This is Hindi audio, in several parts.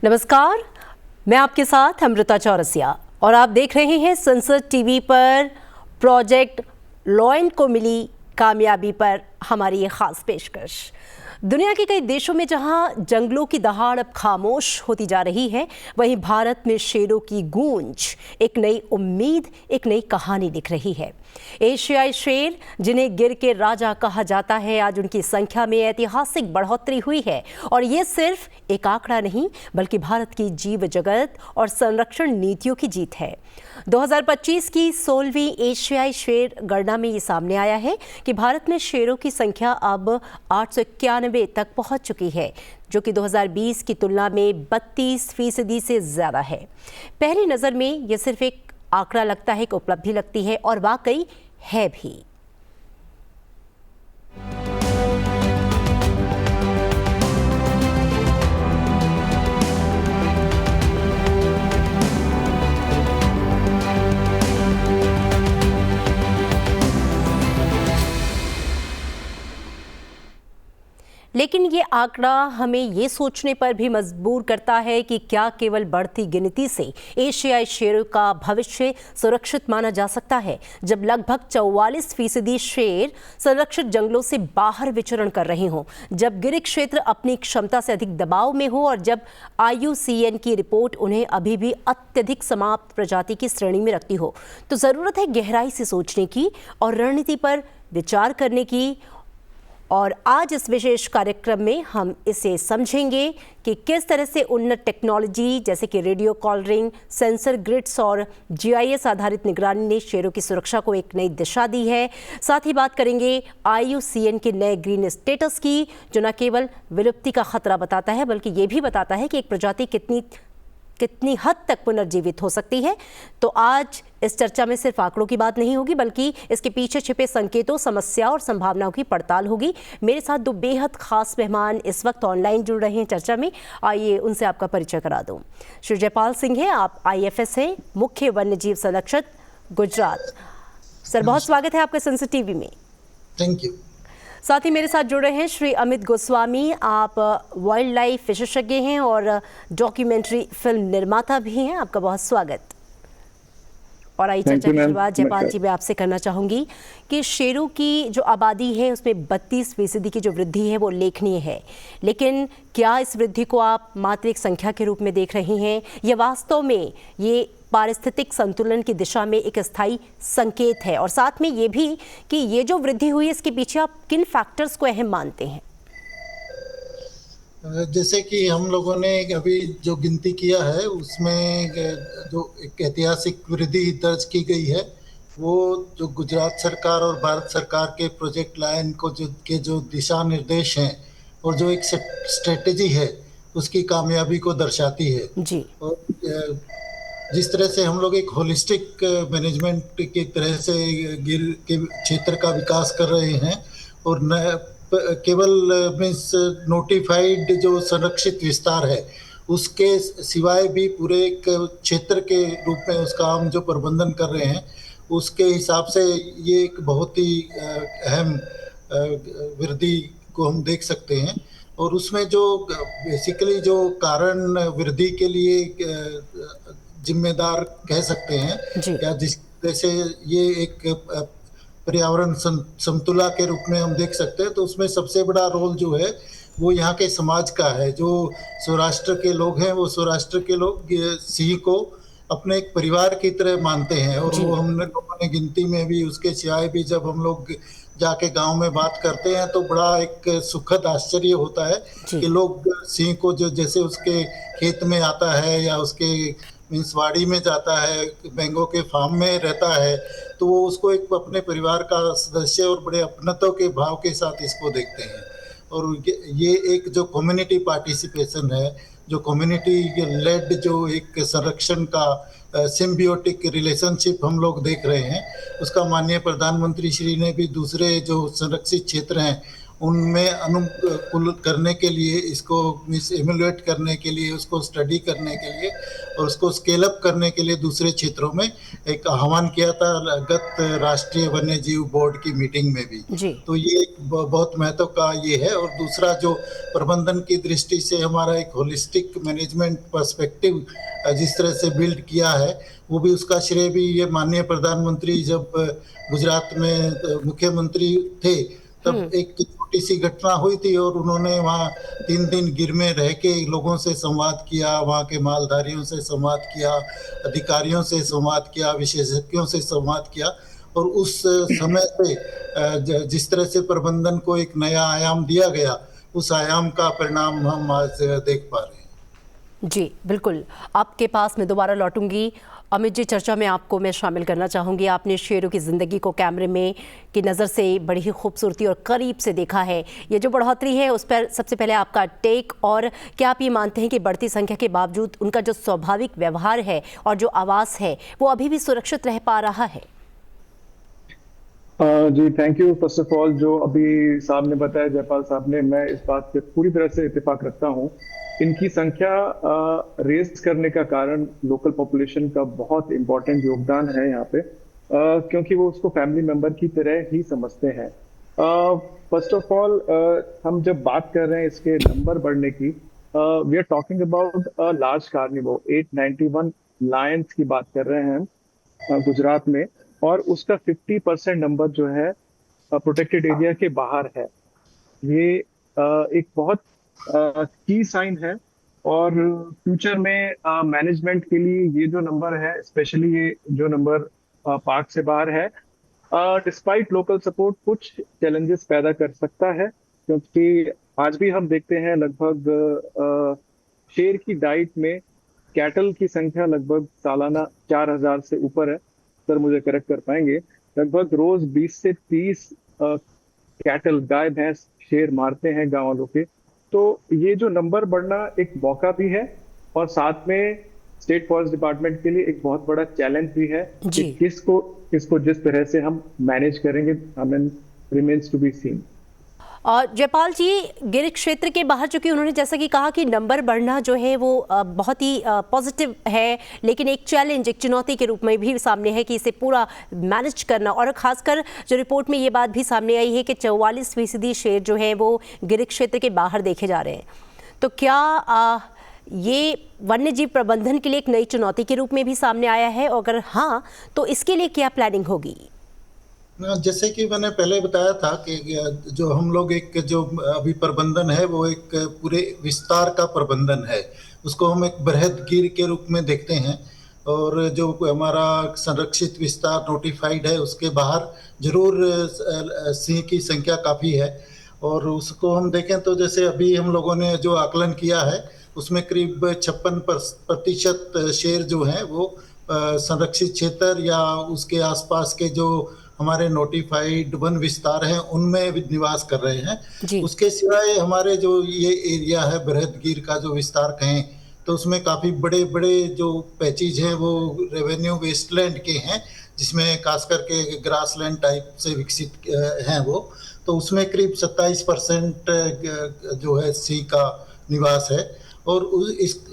नमस्कार, मैं आपके साथ अमृता चौरसिया और आप देख रहे हैं संसद टीवी पर प्रोजेक्ट लॉयन को मिली कामयाबी पर हमारी ये खास पेशकश। दुनिया के कई देशों में जहां जंगलों की दहाड़ अब खामोश होती जा रही है, वहीं भारत में शेरों की गूंज एक नई उम्मीद, एक नई कहानी लिख रही है। एशियाई शेर, जिन्हें गिर के राजा कहा जाता है, आज उनकी संख्या में ऐतिहासिक बढ़ोतरी हुई है और ये सिर्फ एक आंकड़ा नहीं बल्कि भारत की जीव जगत और संरक्षण नीतियों की जीत है। 2025 की 16वीं एशियाई शेर गणना में ये सामने आया है कि भारत में शेरों की संख्या अब 891 तक पहुंच चुकी है, जो कि 2020 की तुलना में 32% से ज़्यादा है। पहली नज़र में ये सिर्फ एक आंकड़ा लगता है, एक उपलब्धि लगती है और वाकई है भी। लेकिन ये आंकड़ा हमें ये सोचने पर भी मजबूर करता है कि क्या केवल बढ़ती गिनती से एशियाई शेरों का भविष्य सुरक्षित माना जा सकता है, जब लगभग 44% शेर संरक्षित जंगलों से बाहर विचरण कर रहे हों, जब गिर क्षेत्र अपनी क्षमता से अधिक दबाव में हो और जब IUCN की रिपोर्ट उन्हें अभी भी अत्यधिक समाप्त प्रजाति की श्रेणी में रखती हो। तो ज़रूरत है गहराई से सोचने की और रणनीति पर विचार करने की। और आज इस विशेष कार्यक्रम में हम इसे समझेंगे कि किस तरह से उन्नत टेक्नोलॉजी जैसे कि रेडियो कॉलरिंग, सेंसर ग्रिड्स और GIS आधारित निगरानी ने शेरों की सुरक्षा को एक नई दिशा दी है। साथ ही बात करेंगे IUCN के नए ग्रीन स्टेटस की, जो न केवल विलुप्ति का खतरा बताता है बल्कि ये भी बताता है कि एक प्रजाति कितनी हद तक पुनर्जीवित हो सकती है। तो आज इस चर्चा में सिर्फ आंकड़ों की बात नहीं होगी बल्कि इसके पीछे छिपे संकेतों, समस्या और संभावनाओं की पड़ताल होगी। मेरे साथ दो बेहद खास मेहमान इस वक्त ऑनलाइन जुड़ रहे हैं चर्चा में। आइए उनसे आपका परिचय करा दूं। श्री जयपाल सिंह है, आप IFS हैं, मुख्य वन्यजीव संरक्षक, गुजरात। सर, बहुत स्वागत है आपका संसद टीवी में। Thank you. साथ ही मेरे साथ जुड़ रहे हैं श्री अमित गोस्वामी, आप वाइल्ड लाइफ विशेषज्ञ हैं और डॉक्यूमेंट्री फिल्म निर्माता भी हैं। आपका बहुत स्वागत। और आई चर्चा की शुरुआत जयपाल जी मैं आपसे करना चाहूँगी कि शेरों की जो आबादी है उसमें 32% की जो वृद्धि है वो उल्लेखनीय है, लेकिन क्या इस वृद्धि को आप मात्र एक संख्या के रूप में देख रहे हैं या वास्तव में ये पारिस्थितिक संतुलन की दिशा में एक स्थायी संकेत है? और साथ में ये भी कि ये जो वृद्धि हुई है इसके पीछे आप किन फैक्टर्स को अहम मानते हैं? जैसे कि हम लोगों ने अभी जो गिनती किया है उसमें जो एक ऐतिहासिक वृद्धि दर्ज की गई है, वो जो गुजरात सरकार और भारत सरकार के प्रोजेक्ट लायन को जो दिशा निर्देश हैं और जो एक स्ट्रेटेजी है उसकी कामयाबी को दर्शाती है जी। और जिस तरह से हम लोग एक होलिस्टिक मैनेजमेंट की तरह से गिर के क्षेत्र का विकास कर रहे हैं और केवल मीन्स नोटिफाइड जो संरक्षित विस्तार है उसके सिवाय भी पूरे एक क्षेत्र के रूप में उसका हम जो प्रबंधन कर रहे हैं, उसके हिसाब से ये एक बहुत ही अहम वृद्धि को हम देख सकते हैं। और उसमें जो बेसिकली जो कारण वृद्धि के लिए जिम्मेदार कह सकते हैं या जिस तरह से ये एक पर्यावरण समतुला के रूप में हम देख सकते हैं, तो उसमें सबसे बड़ा रोल जो है वो यहाँ के समाज का है। जो सौराष्ट्र के लोग हैं, वो सौराष्ट्र के लोग सिंह को अपने एक परिवार की तरह मानते हैं और वो हम लोगों ने गिनती में भी उसके सिवाय भी जब हम लोग जाके गांव में बात करते हैं तो बड़ा एक सुखद आश्चर्य होता है कि लोग सिंह को जो जैसे उसके खेत में आता है या उसके मीन्सवाड़ी में जाता है, बेंगों के फार्म में रहता है, तो वो उसको एक अपने परिवार का सदस्य और बड़े अपनत्व के भाव के साथ इसको देखते हैं। और ये एक जो कम्युनिटी पार्टिसिपेशन है, जो कम्युनिटी लेड जो एक संरक्षण का सिम्बियोटिक रिलेशनशिप हम लोग देख रहे हैं, उसका माननीय प्रधानमंत्री श्री ने भी दूसरे जो संरक्षित क्षेत्र हैं उनमें अनुकूल करने के लिए, इसको इवेल्युएट करने के लिए, उसको स्टडी करने के लिए और उसको स्केल अप करने के लिए दूसरे क्षेत्रों में एक आह्वान किया था गत राष्ट्रीय वन्य जीव बोर्ड की मीटिंग में भी। जी। तो ये एक बहुत महत्व का ये है। और दूसरा जो प्रबंधन की दृष्टि से हमारा एक होलिस्टिक मैनेजमेंट पर्सपेक्टिव जिस तरह से बिल्ड किया है, वो भी उसका श्रेय भी ये माननीय प्रधानमंत्री जब गुजरात में मुख्यमंत्री थे तब एक छोटी सी घटना हुई थी और उन्होंने वहाँ 3 दिन गिर में रह के लोगों से संवाद किया, वहाँ के मालधारियों से संवाद किया, अधिकारियों से संवाद किया, विशेषज्ञों से संवाद किया। और उस समय से जिस तरह से प्रबंधन को एक नया आयाम दिया गया, उस आयाम का परिणाम हम आज देख पा रहे हैं। जी बिल्कुल, आपके पास मैं दोबारा लौटूंगी। अमित जी, चर्चा में आपको मैं शामिल करना चाहूँगी। आपने शेरों की ज़िंदगी को कैमरे में की नज़र से बड़ी ही खूबसूरती और करीब से देखा है। ये जो बढ़ोतरी है उस पर सबसे पहले आपका टेक, और क्या आप ये मानते हैं कि बढ़ती संख्या के बावजूद उनका जो स्वाभाविक व्यवहार है और जो आवास है वो अभी भी सुरक्षित रह पा रहा है? जी thank you. First of all, जो अभी साहब ने बताया, जयपाल साहब ने, मैं इस बात पे पूरी तरह से इत्तेफाक रखता हूँ। इनकी संख्या रेज करने का कारण लोकल पॉपुलेशन का बहुत इम्पोर्टेंट योगदान है यहाँ पे, क्योंकि वो उसको फैमिली मेंबर की तरह ही समझते हैं। फर्स्ट ऑफ ऑल, हम जब बात कर रहे हैं इसके नंबर बढ़ने की, we are talking about a large carnivore. 891 lions की बात कर रहे हैं हम गुजरात में, और उसका 50% नंबर जो है प्रोटेक्टेड एरिया के बाहर है। ये एक बहुत की साइन है, और फ्यूचर में मैनेजमेंट के लिए ये जो नंबर है, स्पेशली ये जो नंबर पार्क से बाहर है, डिस्पाइट लोकल सपोर्ट कुछ चैलेंजेस पैदा कर सकता है। क्योंकि आज भी हम देखते हैं लगभग शेर की डाइट में कैटल की संख्या लगभग सालाना 4000 से ऊपर है। सर मुझे करेक्ट कर पाएंगे, लगभग रोज 20 से 30 कैटल, गाय भैंस, शेर मारते हैं गांव वालों के। तो ये जो नंबर बढ़ना एक मौका भी है, और साथ में स्टेट फॉरेस्ट डिपार्टमेंट के लिए एक बहुत बड़ा चैलेंज भी है कि किसको जिस तरह से हम मैनेज करेंगे, हमें रिमेन्स टू बी सीन। और जयपाल जी, गिर क्षेत्र के बाहर, चूंकि उन्होंने जैसा कि कहा कि नंबर बढ़ना जो है वो बहुत ही पॉजिटिव है, लेकिन एक चैलेंज, एक चुनौती के रूप में भी सामने है कि इसे पूरा मैनेज करना। और खासकर जो रिपोर्ट में ये बात भी सामने आई है कि 44% शेर जो है वो गिर क्षेत्र के बाहर देखे जा रहे हैं। तो क्या ये वन्य जीव प्रबंधन के लिए एक नई चुनौती के रूप में भी सामने आया है? और अगर हाँ, तो इसके लिए क्या प्लानिंग होगी? जैसे कि मैंने पहले बताया था कि जो हम लोग एक जो अभी प्रबंधन है वो एक पूरे विस्तार का प्रबंधन है, उसको हम एक बृहद गिर के रूप में देखते हैं। और जो हमारा संरक्षित विस्तार नोटिफाइड है उसके बाहर जरूर सिंह की संख्या काफ़ी है। और उसको हम देखें तो जैसे अभी हम लोगों ने जो आकलन किया है उसमें करीब 56% शेर जो हैं वो संरक्षित क्षेत्र या उसके आसपास के जो हमारे नोटिफाइड वन विस्तार हैं उनमें निवास कर रहे हैं। उसके सिवाय हमारे जो ये एरिया है बृहद गिर का जो विस्तार कहें तो उसमें काफ़ी बड़े बड़े जो पैचेज हैं वो रेवेन्यू वेस्टलैंड के हैं, जिसमें खास करके ग्रासलैंड टाइप से विकसित हैं वो। तो उसमें करीब 27% जो है सी का निवास है। और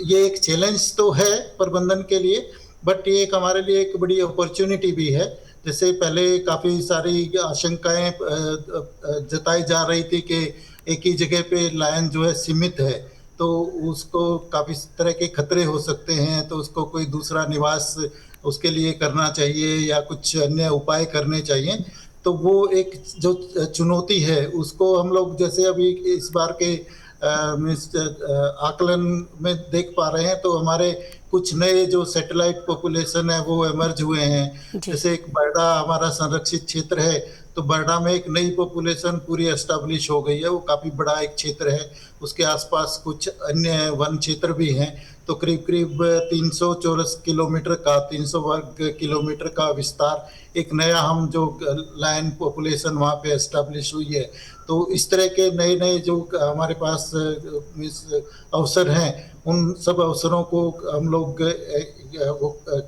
ये एक चैलेंज तो है प्रबंधन के लिए, बट ये एक हमारे लिए एक बड़ी अपॉर्चुनिटी भी है। जैसे पहले काफ़ी सारी आशंकाएं जताई जा रही थी कि एक ही जगह पे लायन जो है सीमित है, तो उसको काफ़ी तरह के खतरे हो सकते हैं, तो उसको कोई दूसरा निवास उसके लिए करना चाहिए या कुछ अन्य उपाय करने चाहिए। तो वो एक जो चुनौती है उसको हम लोग जैसे अभी इस बार के आकलन में देख पा रहे हैं, तो हमारे कुछ नए जो सैटेलाइट पॉपुलेशन है वो इमर्ज हुए हैं। जैसे एक बरडा हमारा संरक्षित क्षेत्र है, तो बरडा में एक नई पॉपुलेशन पूरी एस्टेब्लिश हो गई है, वो काफ़ी बड़ा एक क्षेत्र है। उसके आसपास कुछ अन्य वन क्षेत्र भी हैं, तो करीब करीब 300 चौरस किलोमीटर का 300 वर्ग किलोमीटर का विस्तार एक नया हम जो लायन पॉपुलेशन वहाँ पे एस्टेब्लिश हुई है। तो इस तरह के नए नए जो हमारे पास अवसर हैं उन सब अवसरों को हम लोग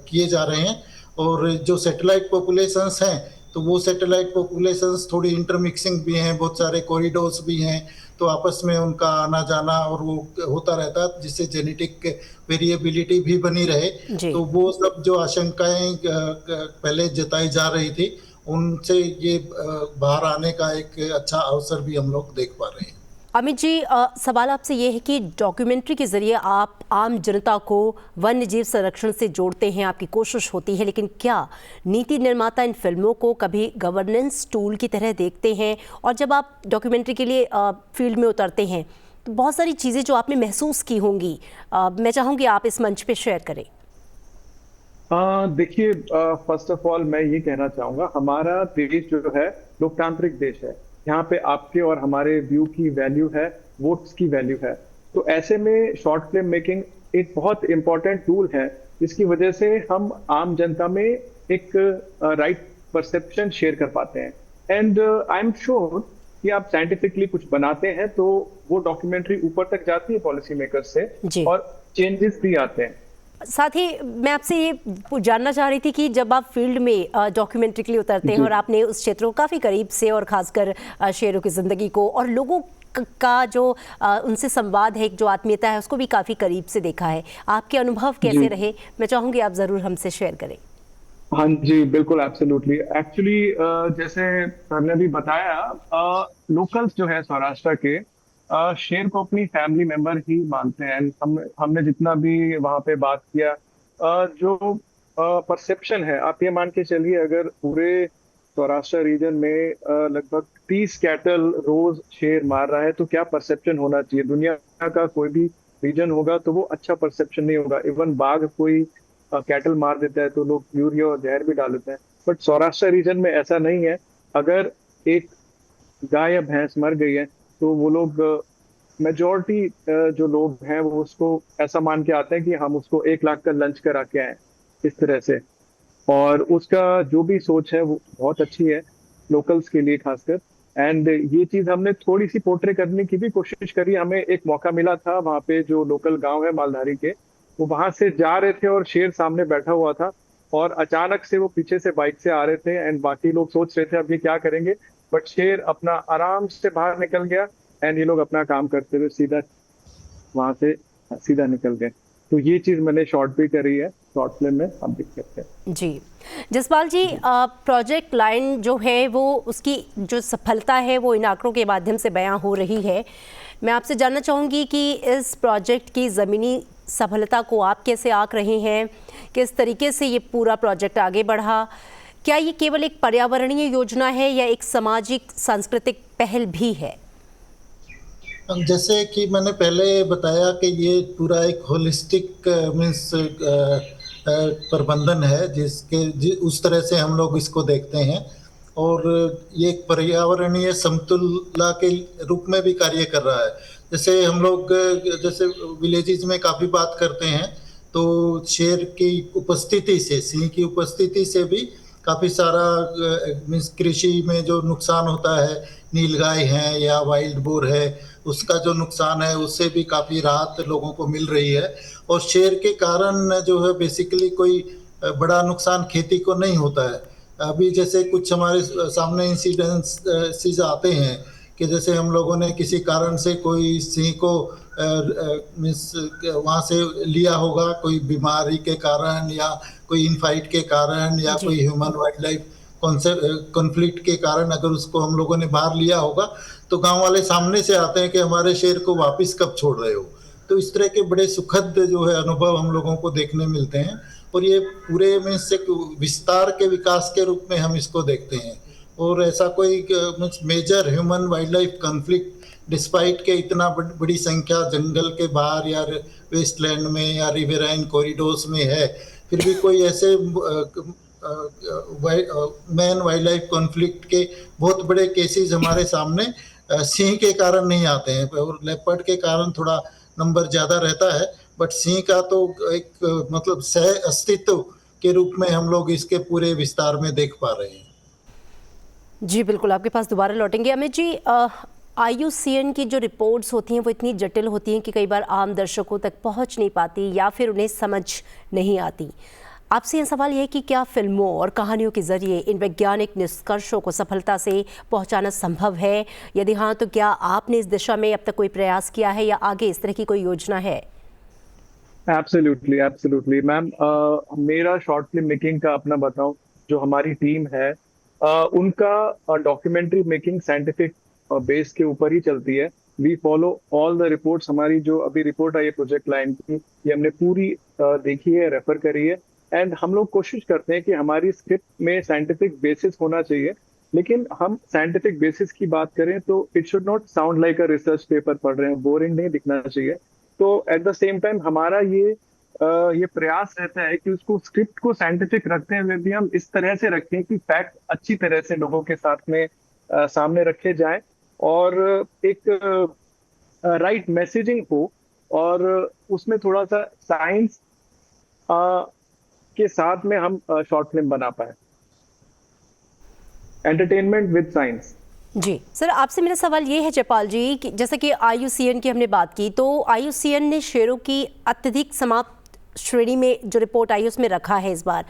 किए जा रहे हैं। और जो सैटेलाइट पॉपुलेशंस हैं तो वो सैटेलाइट पॉपुलेशंस थोड़ी इंटरमिक्सिंग भी हैं, बहुत सारे कॉरिडोर्स भी हैं, तो आपस में उनका आना जाना और वो होता रहता है, जिससे जेनेटिक वेरिएबिलिटी भी बनी रहे। जी। तो वो सब जो आशंकाएं पहले जताई जा रही थी, उनसे ये बाहर आने का एक अच्छा अवसर भी हम लोग देख पा रहे हैं। अमित जी, सवाल आपसे ये है कि डॉक्यूमेंट्री के जरिए आप आम जनता को वन्य जीव संरक्षण से जोड़ते हैं, आपकी कोशिश होती है, लेकिन क्या नीति निर्माता इन फिल्मों को कभी गवर्नेंस टूल की तरह देखते हैं? और जब आप डॉक्यूमेंट्री के लिए फील्ड में उतरते हैं तो बहुत सारी चीज़ें जो आपने महसूस की होंगी, मैं चाहूँगी आप इस मंच पे शेयर करें। देखिए, फर्स्ट ऑफ ऑल मैं ये कहना चाहूंगा, हमारा देश जो है लोकतांत्रिक देश है। यहाँ पे आपके और हमारे व्यू की वैल्यू है, वोट्स की वैल्यू है। तो ऐसे में शॉर्ट फिल्म मेकिंग एक बहुत इंपॉर्टेंट टूल है, जिसकी वजह से हम आम जनता में एक राइट परसेप्शन शेयर कर पाते हैं। एंड आई एम श्योर कि आप साइंटिफिकली कुछ बनाते हैं तो वो डॉक्यूमेंट्री ऊपर तक जाती है पॉलिसी मेकर्स से, और चेंजेस भी आते हैं। साथ ही मैं आपसे ये जानना चाह रही थी कि जब आप फील्ड में डॉक्यूमेंट्री के लिए उतरते हैं और आपने उस क्षेत्र को काफ़ी करीब से, और खासकर शेरों की ज़िंदगी को और लोगों का जो उनसे संवाद है, जो आत्मीयता है, उसको भी काफ़ी करीब से देखा है, आपके अनुभव कैसे रहे? मैं चाहूँगी आप ज़रूर हमसे शेयर करें। हाँ जी, बिल्कुल, एब्सोल्युटली। एक्चुअली जैसे सर ने भी बताया, लोकल्स जो है सौराष्ट्र के शेर को अपनी फैमिली मेंबर ही मानते हैं। हमने जितना भी वहाँ पे बात किया, जो परसेप्शन है, आप ये मान के चलिए, अगर पूरे सौराष्ट्र रीजन में लगभग 30 कैटल रोज शेर मार रहा है तो क्या परसेप्शन होना चाहिए? दुनिया का कोई भी रीजन होगा तो वो अच्छा परसेप्शन नहीं होगा। इवन बाघ कोई कैटल मार देता है तो लोग यूरिया और जहर भी डाल देते हैं, बट सौराष्ट्र रीजन में ऐसा नहीं है। अगर एक गाय या भैंस मर गई है तो वो लोग, मेजॉरिटी जो लोग हैं, वो उसको ऐसा मान के आते हैं कि हम उसको 1 लाख का लंच करा के आए, इस तरह से। और उसका जो भी सोच है वो बहुत अच्छी है, लोकल्स के लिए खासकर। एंड ये चीज हमने थोड़ी सी पोर्ट्रे करने की भी कोशिश करी। हमें एक मौका मिला था, वहाँ पे जो लोकल गांव है मालधारी के, वो वहां से जा रहे थे और शेर सामने बैठा हुआ था, और अचानक से वो पीछे से बाइक से आ रहे थे, एंड बाकी लोग सोच रहे थे अब ये क्या करेंगे, बट शेर अपना आराम से बाहर निकल गया, एंड ये लोग अपना काम करते हुए सीधा वहां से सीधा निकल गए। तो ये चीज मैंने शॉर्ट भी करी है, शॉर्ट फिल्म में आप देख सकते हैं। जी, जसपाल जी, प्रोजेक्ट लाइन जो है वो, उसकी जो सफलता है वो इन आंकड़ों के माध्यम से बयां हो रही है। मैं आपसे जानना चाहूँगी कि इस प्रोजेक्ट की ज़मीनी सफलता को आप कैसे आंक रहे हैं? किस तरीके से ये पूरा प्रोजेक्ट आगे बढ़ा? क्या ये केवल एक पर्यावरणीय योजना है या एक सामाजिक सांस्कृतिक पहल भी है? जैसे कि मैंने पहले बताया कि ये पूरा एक होलिस्टिक मीन्स प्रबंधन है, उस तरह से हम लोग इसको देखते हैं, और ये एक पर्यावरणीय समतुलता के रूप में भी कार्य कर रहा है। जैसे हम लोग जैसे विलेजेस में काफ़ी बात करते हैं, तो शेर की उपस्थिति से, सिंह की उपस्थिति से भी काफ़ी सारा मीन्स कृषि में जो नुकसान होता है, नीलगाय है या वाइल्ड बोर है, उसका जो नुकसान है उससे भी काफ़ी राहत लोगों को मिल रही है। और शेर के कारण जो है बेसिकली कोई बड़ा नुकसान खेती को नहीं होता है। अभी जैसे कुछ हमारे सामने इंसिडेंट्स आते हैं कि जैसे हम लोगों ने किसी कारण से कोई सिंह को मीन्स वहाँ से लिया होगा, कोई बीमारी के कारण या कोई इनफाइट के कारण या कोई ह्यूमन वाइल्ड लाइफ कॉन्फ्लिक्ट के कारण अगर उसको हम लोगों ने बाहर लिया होगा, तो गांव वाले सामने से आते हैं कि हमारे शेर को वापस कब छोड़ रहे हो। तो इस तरह के बड़े सुखद जो है अनुभव हम लोगों को देखने मिलते हैं, और ये पूरे में से विस्तार के विकास के रूप में हम इसको देखते हैं। और ऐसा कोई major human wildlife conflict despite के इतना बड़ी संख्या जंगल के बाहर या वेस्टलैंड में या रिवराइन कॉरिडोर्स में है, फिर भी कोई ऐसे मैन वाइल्ड लाइफ कॉन्फ्लिक्ट के बहुत बड़े केसेस हमारे सामने सिंह के कारण नहीं आते हैं, और लेपर्ड के कारण थोड़ा नंबर ज़्यादा रहता है, बट सिंह का तो एक मतलब सह अस्तित्व के रूप में हम लोग इसके पूरे विस्तार में देख पा रहे हैं। जी बिल्कुल, आपके पास दोबारा लौटेंगे। अमित जी, IUCN की जो रिपोर्ट्स होती हैं वो इतनी जटिल होती हैं कि कई बार आम दर्शकों तक पहुंच नहीं पाती या फिर उन्हें समझ नहीं आती। आपसे यह सवाल ये है कि क्या फिल्मों और कहानियों के जरिए इन वैज्ञानिक निष्कर्षों को सफलता से पहुंचाना संभव है? यदि हाँ, तो क्या आपने इस दिशा में अब तक कोई प्रयास किया है या आगे इस तरह की कोई योजना है? एब्सोल्युटली एब्सोल्युटली मैम, मेरा शॉर्ट फिल्म मेकिंग का अपना बताऊं, जो हमारी टीम है उनका डॉक्यूमेंट्री मेकिंग साइंटिफिक बेस के ऊपर ही चलती है। We follow all the reports. हमारी जो अभी रिपोर्ट आई है प्रोजेक्ट लाइन की, ये हमने पूरी देखी है, रेफर करी है। एंड हम लोग कोशिश करते हैं कि हमारी स्क्रिप्ट में साइंटिफिक बेसिस होना चाहिए, लेकिन हम साइंटिफिक बेसिस की बात करें तो it should not sound like a research paper पढ़ रहे हैं, बोरिंग नहीं दिखना चाहिए। तो एट द सेम टाइम हमारा ये प्रयास रहता है कि उसको स्क्रिप्ट को साइंटिफिक रखते हुए भी हम इस तरह से रखें कि फैक्ट अच्छी तरह से लोगों के साथ में सामने रखे जाएं और एक राइट मैसेजिंग हो, और उसमें थोड़ा सा साइंस के साथ में हम शॉर्ट फिल्म बना पाए, एंटरटेनमेंट विद साइंस। जी सर, आपसे मेरा सवाल ये है जयपाल जी कि जैसे कि IUCN की हमने बात की, तो IUCN ने शेरों की अत्यधिक समाप्त श्रेणी में जो रिपोर्ट आई उसमें रखा है इस बार।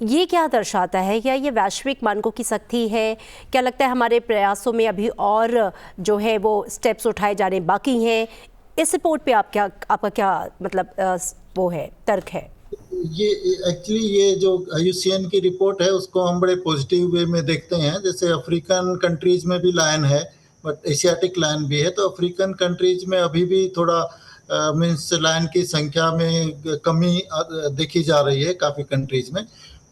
ये क्या दर्शाता है? क्या ये वैश्विक मानकों की सख्ती है? क्या लगता है हमारे प्रयासों में अभी और जो है वो स्टेप्स उठाए जाने बाकी हैं? इस रिपोर्ट पे आपका क्या मतलब वो है, तर्क है? ये एक्चुअली ये जो IUCN की रिपोर्ट है उसको हम बड़े पॉजिटिव वे में देखते हैं। जैसे अफ्रीकन कंट्रीज में भी लायन है, बट एशियाटिक लायन भी है, तो अफ्रीकन कंट्रीज में अभी भी थोड़ा मीन्स लायन की संख्या में कमी देखी जा रही है काफ़ी कंट्रीज में।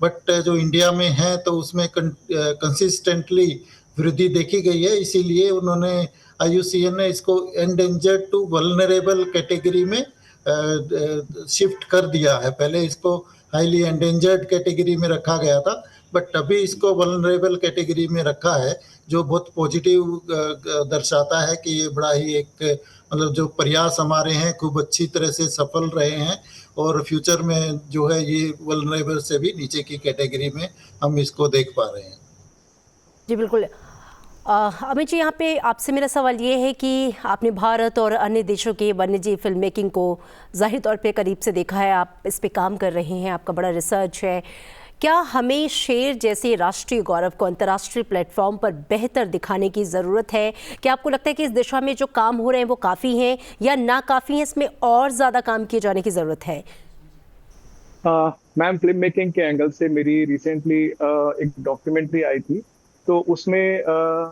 बट जो इंडिया में है तो उसमें कंसिस्टेंटली वृद्धि देखी गई है, इसीलिए उन्होंने IUCN ने इसको एंडेंजर्ड टू वल्नरेबल कैटेगरी में शिफ्ट कर दिया है। पहले इसको हाईली एंडेंजर्ड कैटेगरी में रखा गया था, बट अभी इसको वल्नरेबल कैटेगरी में रखा है, जो बहुत पॉजिटिव दर्शाता है कि ये बड़ा ही एक मतलब जो प्रयास हमारे हैं खूब अच्छी तरह से सफल रहे हैं, और फ्यूचर में जो है ये वल्नरेबल से भी नीचे की कैटेगरी में हम इसको देख पा रहे हैं। जी बिल्कुल। अमित जी, यहाँ पे आपसे मेरा सवाल ये है कि आपने भारत और अन्य देशों के वन्यजीव फिल्म मेकिंग को ज़ाहिर तौर पे करीब से देखा है, आप इस पे काम कर रहे हैं, आपका बड़ा रिसर्च है। क्या हमें शेर जैसे राष्ट्रीय गौरव को अंतर्राष्ट्रीय प्लेटफॉर्म पर बेहतर दिखाने की ज़रूरत है? क्या आपको लगता है कि इस दिशा में जो काम हो रहे हैं वो काफ़ी हैं या नाकाफ़ी हैं, इसमें और ज़्यादा काम किए जाने की ज़रूरत है? मैम, फिल्म मेकिंग के एंगल से मेरी रिसेंटली एक डॉक्यूमेंट्री आई थी, तो उसमें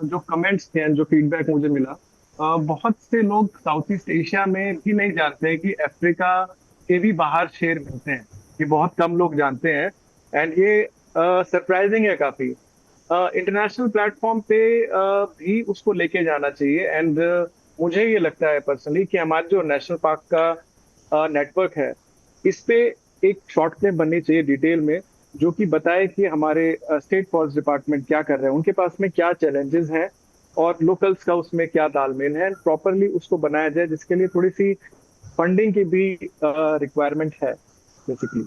जो कमेंट्स थे, जो फीडबैक मुझे मिला, बहुत से लोग साउथ ईस्ट एशिया में भी नहीं जानते हैं कि अफ्रीका के भी बाहर शेर मिलते हैं। ये बहुत कम लोग जानते हैं, एंड ये सरप्राइजिंग है काफी। इंटरनेशनल प्लेटफॉर्म पे भी उसको लेके जाना चाहिए। एंड मुझे ये लगता है पर्सनली कि हमारे जो नेशनल पार्क का नेटवर्क है, इस पे एक शॉर्ट फिल्म बननी चाहिए डिटेल में, जो कि बताए कि हमारे स्टेट फॉरेस्ट डिपार्टमेंट क्या कर रहे हैं, उनके पास में क्या चैलेंजेस हैं और लोकल्स का उसमें क्या तालमेल है, प्रॉपरली उसको बनाया जाए, जिसके लिए थोड़ी सी फंडिंग की भी रिक्वायरमेंट है बेसिकली।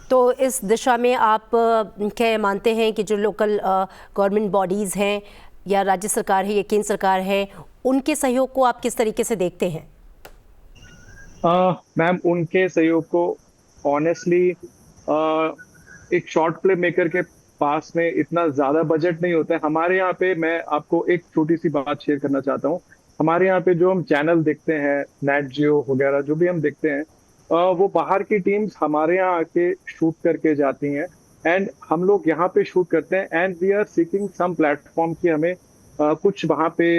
तो इस दिशा में आप क्या मानते हैं कि जो लोकल गवर्नमेंट बॉडीज़ हैं या राज्य सरकार है या केंद्र सरकार है, उनके सहयोग को आप किस तरीके से देखते हैं? मैम, उनके सहयोग को ऑनेस्टली एक शॉर्ट फिल्म मेकर के पास में इतना ज्यादा बजट नहीं होता है। हमारे यहाँ पे मैं आपको एक छोटी सी बात शेयर करना चाहता हूँ। हमारे यहाँ पे जो हम चैनल देखते हैं, नेट जियो वगैरह जो भी हम देखते हैं, वो बाहर की टीम्स हमारे यहाँ आके शूट करके जाती हैं, एंड हम लोग यहाँ पे शूट करते हैं, and we are seeking some platform की हमें कुछ वहाँ पे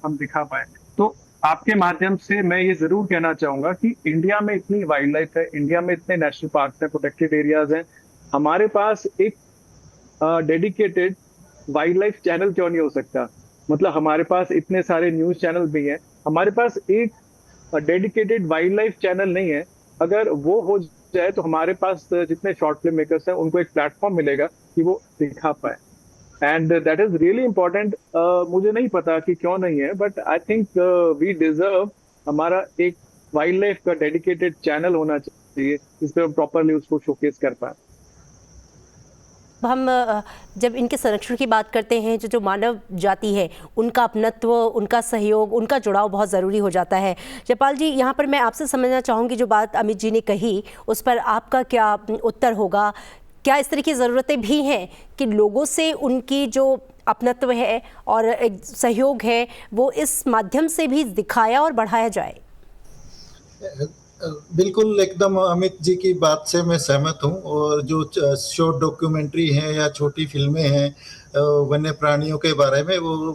हम दिखा पाए। तो आपके माध्यम से मैं ये जरूर कहना चाहूंगा कि इंडिया में इतनी वाइल्ड लाइफ है, इंडिया में इतने नेशनल पार्क हैं, प्रोटेक्टेड एरियाज हैं, हमारे पास एक डेडिकेटेड वाइल्ड लाइफ चैनल क्यों नहीं हो सकता? मतलब हमारे पास इतने सारे न्यूज चैनल भी हैं, हमारे पास एक डेडिकेटेड वाइल्ड लाइफ चैनल नहीं है। अगर वो हो जाए तो हमारे पास जितने शॉर्ट फिल्म मेकर्स हैं उनको एक प्लेटफॉर्म मिलेगा कि वो दिखा पाए, and that is really important. मुझे नहीं पता कि क्यों नहीं है, but I think we deserve हमारा एक वाइल्ड लाइफ का डेडिकेटेड चैनल होना चाहिए जिसपे हम प्रॉपरली उसको शोकेस कर पाए। हम जब इनके संरक्षण की बात करते हैं, जो मानव जाति है उनका अपनत्व, उनका सहयोग, उनका जुड़ाव बहुत ज़रूरी हो जाता है। जयपाल जी, यहाँ पर मैं आपसे समझना चाहूँगी, जो बात अमित जी ने कही उस पर आपका क्या उत्तर होगा? क्या इस तरह की ज़रूरतें भी हैं कि लोगों से उनकी जो अपनत्व है और एक सहयोग है वो इस माध्यम से भी दिखाया और बढ़ाया जाए? बिल्कुल, एकदम अमित जी की बात से मैं सहमत हूँ। और जो शॉर्ट डॉक्यूमेंट्री हैं या छोटी फिल्में हैं वन्य प्राणियों के बारे में, वो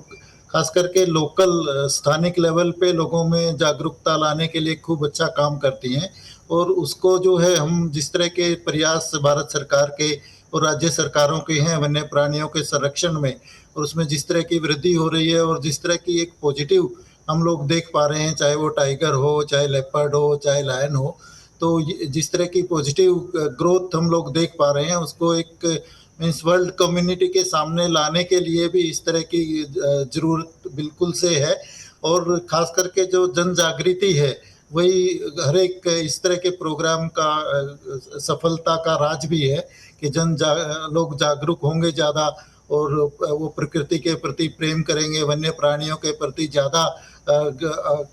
खास करके लोकल स्थानिक लेवल पे लोगों में जागरूकता लाने के लिए खूब अच्छा काम करती हैं। और उसको जो है, हम जिस तरह के प्रयास भारत सरकार के और राज्य सरकारों के हैं वन्य प्राणियों के संरक्षण में, और उसमें जिस तरह की वृद्धि हो रही है और जिस तरह की एक पॉजिटिव हम लोग देख पा रहे हैं, चाहे वो टाइगर हो, चाहे लेपर्ड हो, चाहे लायन हो, तो जिस तरह की पॉजिटिव ग्रोथ हम लोग देख पा रहे हैं, उसको एक मीन्स वर्ल्ड कम्युनिटी के सामने लाने के लिए भी इस तरह की जरूरत बिल्कुल से है। और खास करके जो जन जागृति है, वही हर एक इस तरह के प्रोग्राम का सफलता का राज भी है कि लोग जागरूक होंगे ज़्यादा, और वो प्रकृति के प्रति प्रेम करेंगे, वन्य प्राणियों के प्रति ज़्यादा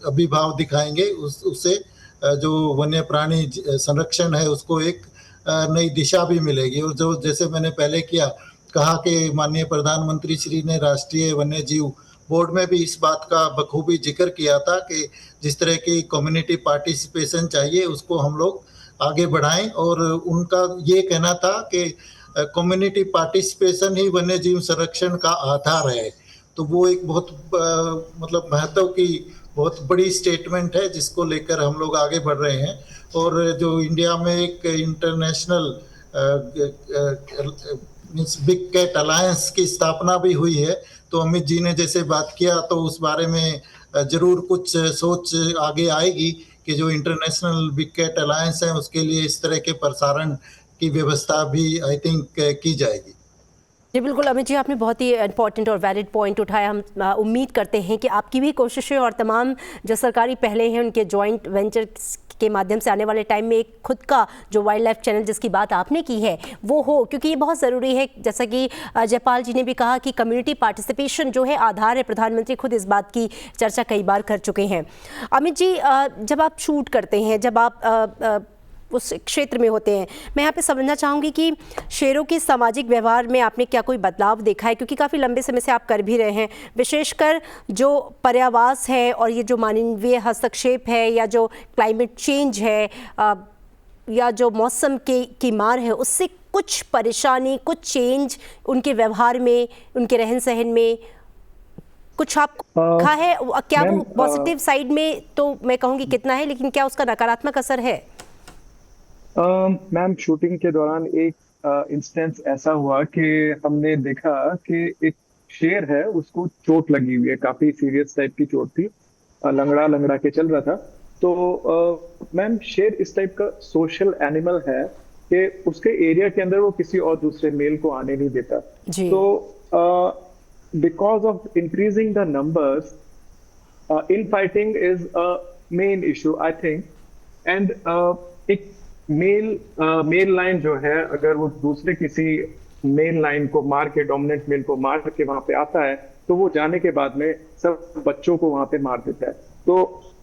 अभिभाव दिखाएंगे। उससे जो वन्य प्राणी संरक्षण है उसको एक नई दिशा भी मिलेगी। और जो जैसे मैंने पहले कहा कि माननीय प्रधानमंत्री श्री ने राष्ट्रीय वन्य जीव बोर्ड में भी इस बात का बखूबी जिक्र किया था कि जिस तरह की कम्युनिटी पार्टिसिपेशन चाहिए उसको हम लोग आगे बढ़ाएं। और उनका ये कहना था कि कम्युनिटी पार्टिसिपेशन ही वन्य जीव संरक्षण का आधार है। तो वो एक बहुत मतलब महत्व की बहुत बड़ी स्टेटमेंट है, जिसको लेकर हम लोग आगे बढ़ रहे हैं। और जो इंडिया में एक इंटरनेशनल बिग कैट अलायंस की स्थापना भी हुई है, तो अमित जी ने जैसे बात किया, तो उस बारे में जरूर कुछ सोच आगे आएगी कि जो इंटरनेशनल बिग कैट अलायंस है उसके लिए इस तरह के प्रसारण की व्यवस्था भी आई थिंक की जाएगी। जी बिल्कुल अमित जी, आपने बहुत ही इंपॉर्टेंट और वैलिड पॉइंट उठाया। हम उम्मीद करते हैं कि आपकी भी कोशिशें और तमाम जो सरकारी पहले हैं उनके जॉइंट वेंचर के माध्यम से आने वाले टाइम में एक खुद का जो वाइल्ड लाइफ चैनल जिसकी बात आपने की है वो हो, क्योंकि ये बहुत ज़रूरी है। जैसा कि जयपाल जी ने भी कहा कि कम्युनिटी पार्टिसिपेशन जो है आधार है, प्रधानमंत्री खुद इस बात की चर्चा कई बार कर चुके हैं। अमित जी, जब आप शूट करते हैं, जब आप उस क्षेत्र में होते हैं, मैं यहाँ पे समझना चाहूँगी कि शेरों के सामाजिक व्यवहार में आपने क्या कोई बदलाव देखा है? क्योंकि काफ़ी लंबे समय से आप कर भी रहे हैं, विशेषकर जो पर्यावास है और ये जो मानवीय हस्तक्षेप है या जो क्लाइमेट चेंज है या जो मौसम की मार है, उससे कुछ परेशानी, कुछ चेंज उनके व्यवहार में, उनके रहन सहन में कुछ आपको देखा है? क्या वो पॉजिटिव साइड में तो मैं कहूँगी कितना है, लेकिन क्या उसका नकारात्मक असर है? मैम, शूटिंग के दौरान एक इंस्टेंस ऐसा हुआ कि हमने देखा कि एक शेर है, उसको चोट लगी हुई है, काफी सीरियस टाइप की चोट थी, लंगड़ा लंगड़ा के चल रहा था। तो मैम, शेर इस टाइप का सोशल एनिमल है कि उसके एरिया के अंदर वो किसी और दूसरे मेल को आने नहीं देता। तो because of increasing the numbers, in fighting is a main issue I think. And एक मेल लाइन जो है, अगर वो दूसरे किसी मेल लाइन को मार के, डोमिनेंट मेल को मार के वहां पे आता है, तो वो जाने के बाद में सब बच्चों को वहां पे मार देता है। तो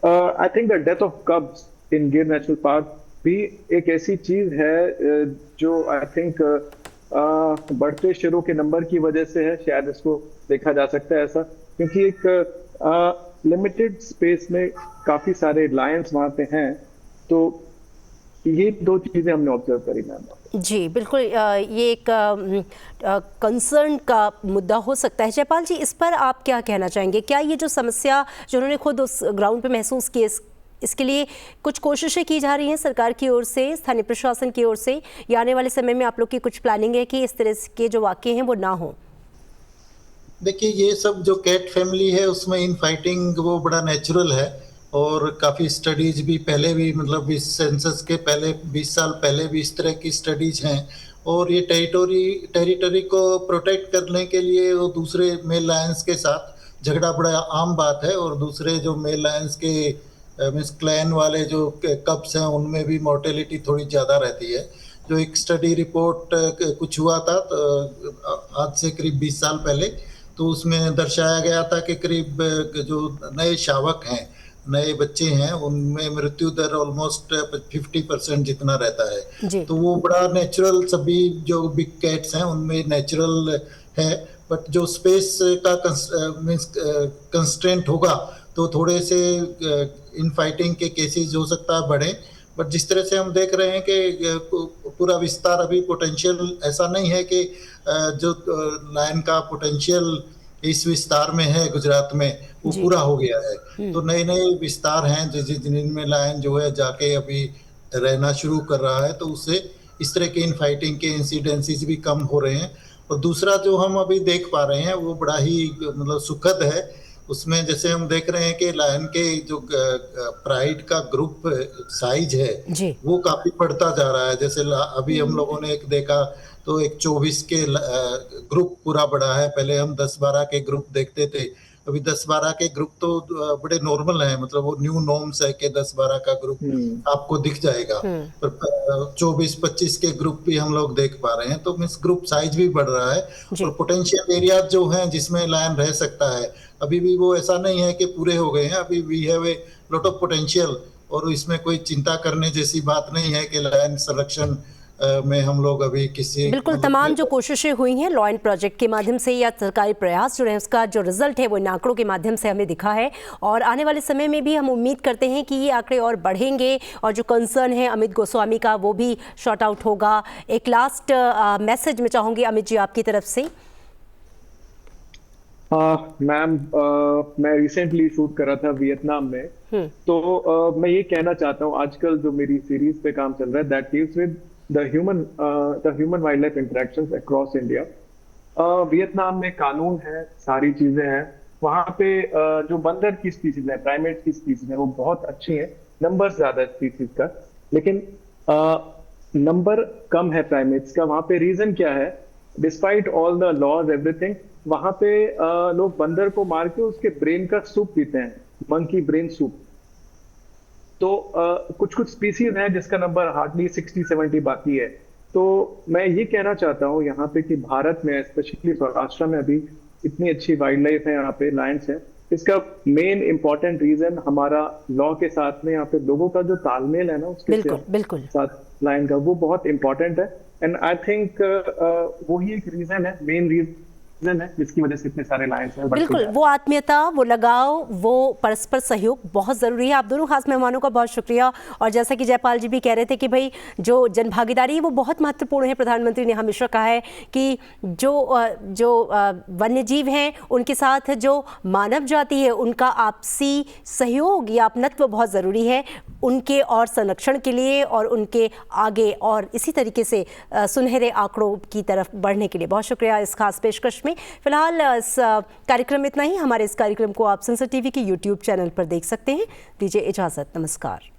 I think the death of cubs in Gir national park भी एक ऐसी चीज है जो आई थिंक बढ़ते शेरों के नंबर की वजह से है, शायद इसको देखा जा सकता है ऐसा, क्योंकि एक लिमिटेड स्पेस में काफी सारे लायंस वहां पे हैं। तो ये दो चीजें हमने ऑब्जर्व करी मैम। जी बिल्कुल, ये एक कंसर्न का मुद्दा हो सकता है। जयपाल जी, इस पर आप क्या कहना चाहेंगे? क्या ये जो समस्या जो उन्होंने खुद उस ग्राउंड पे महसूस की, इसके लिए कुछ कोशिशें की जा रही हैं सरकार की ओर से, स्थानीय प्रशासन की ओर से, या आने वाले समय में आप लोग की कुछ प्लानिंग है कि इस तरह के जो वाक़ये हैं वो ना हो? देखिए, ये सब जो कैट फैमिली है उसमें इन फाइटिंग वो बड़ा नेचुरल है। और काफ़ी स्टडीज भी पहले भी, मतलब इस सेंसस के पहले 20 साल पहले भी इस तरह की स्टडीज हैं। और ये टेरिटरी को प्रोटेक्ट करने के लिए वो दूसरे मेल लायंस के साथ झगड़ा बड़ा आम बात है। और दूसरे जो मेल लायंस के मीन्स क्लैन वाले जो कब्स हैं उनमें भी मोर्टेलिटी थोड़ी ज़्यादा रहती है। जो एक स्टडी रिपोर्ट कुछ हुआ था तो आज से करीब 20 साल पहले, तो उसमें दर्शाया गया था कि करीब जो नए शावक हैं, नए बच्चे हैं, उनमें मृत्यु दर ऑलमोस्ट 50% जितना रहता है। जी। तो वो बड़ा नेचुरल, सभी जो बिग कैट्स हैं उनमें नेचुरल है, बट जो स्पेस का मीन्स कंस्ट्रेंट होगा तो थोड़े से इन फाइटिंग के केसेस हो सकता है बढ़े। बट जिस तरह से हम देख रहे हैं कि पूरा विस्तार अभी पोटेंशियल ऐसा नहीं है कि जो लायन का पोटेंशियल इस विस्तार में है गुजरात में वो जी। पूरा हो गया है। तो नए नए विस्तार हैं जिनमें लायन जो है जाके अभी रहना शुरू कर रहा है, तो उससे इस तरह के इन फाइटिंग के इंसिडेंसेस भी कम हो रहे हैं। और दूसरा जो हम अभी देख पा रहे हैं वो बड़ा ही मतलब सुखद है। उसमें जैसे हम देख रहे हैं कि लायन के जो प्राइड का ग्रुप साइज है जी। वो काफी बढ़ता जा रहा है। जैसे अभी हम लोगों ने एक देखा तो एक 24 के ग्रुप पूरा बढ़ा है। पहले हम 10-12 के ग्रुप देखते थे, अभी 10-12 के ग्रुप तो बड़े नॉर्मल हैं, मतलब वो न्यू नॉर्म्स है कि 10-12 का ग्रुप आपको दिख जाएगा। पर 24-25 के ग्रुप भी हम लोग देख पा रहे हैं, तो मीन्स ग्रुप साइज भी बढ़ रहा है। और पोटेंशियल एरिया जो हैं जिसमें लायन रह सकता है, अभी भी वो ऐसा नहीं है कि पूरे हो गए हैं, अभी we have a lot of potential. और इसमें कोई चिंता करने जैसी बात नहीं है कि लायन संरक्षण में हम लोग अभी किसी बिल्कुल तमाम जो कोशिशें हुई हैं लॉयन प्रोजेक्ट के माध्यम से या सरकारी प्रयास जो रहे, उसका जो रिजल्ट है वो इन आंकड़ों के माध्यम से हमें दिखा है। और आने वाले समय में भी हम उम्मीद करते हैं कि ये आंकड़े और बढ़ेंगे और जो कंसर्न है अमित गोस्वामी का वो भी शॉर्ट आउट होगा। एक लास्ट मैसेज में चाहूँगी अमित जी आपकी तरफ से। मैम, मैं रिसेंटली शूट कर रहा था वियतनाम में, तो मैं ये कहना चाहता हूँ आजकल जो मेरी सीरीज पे काम चल रहा है that deals with the human wildlife interactions across India। Vietnam में कानून है, सारी चीजें हैं वहाँ पे। जो बंदर की स्पीसीज है, प्राइमेट की स्पीसीज है, वो बहुत अच्छी है, नंबर ज्यादा है स्पीसीज का, लेकिन नंबर कम है प्राइमेट्स का। वहाँ पे रीजन क्या है? Despite all the laws everything, वहाँ पे लोग बंदर को मार के उसके ब्रेन का सूप पीते हैं, मंकी ब्रेन सूप। तो कुछ कुछ स्पीसीज हैं जिसका नंबर हार्डली 60-70 बाकी है। तो मैं ये कहना चाहता हूँ यहाँ पे कि भारत में स्पेशली सौराष्ट्र में अभी इतनी अच्छी वाइल्ड लाइफ है, यहाँ पे लायंस है। इसका मेन इंपॉर्टेंट रीजन हमारा लॉ के साथ में यहाँ पे लोगों का जो तालमेल है ना उसके बिल्कुल साथ लायन का, वो बहुत इंपॉर्टेंट है। एंड आई थिंक वही एक रीजन है, मेन रीजन है जिसकी वजह से इतने सारे लायंस हैं। बिल्कुल, वो आत्मीयता, वो लगाव, वो परस्पर सहयोग बहुत ज़रूरी है। आप दोनों खास मेहमानों का बहुत शुक्रिया। और जैसा कि जयपाल जी भी कह रहे थे कि भाई जो जनभागीदारी है वो बहुत महत्वपूर्ण है। प्रधानमंत्री ने हमेशा कहा है कि जो वन्यजीव हैं उनके साथ जो मानव जाति है उनका आपसी सहयोग या अपनत्व बहुत ज़रूरी है उनके और संरक्षण के लिए और उनके आगे और इसी तरीके से सुनहरे आंकड़ों की तरफ बढ़ने के लिए। बहुत शुक्रिया इस खास पेशकश में। फिलहाल इस कार्यक्रम में इतना ही। हमारे इस कार्यक्रम को आप संसद टीवी के YouTube चैनल पर देख सकते हैं। दीजिए इजाज़त, नमस्कार।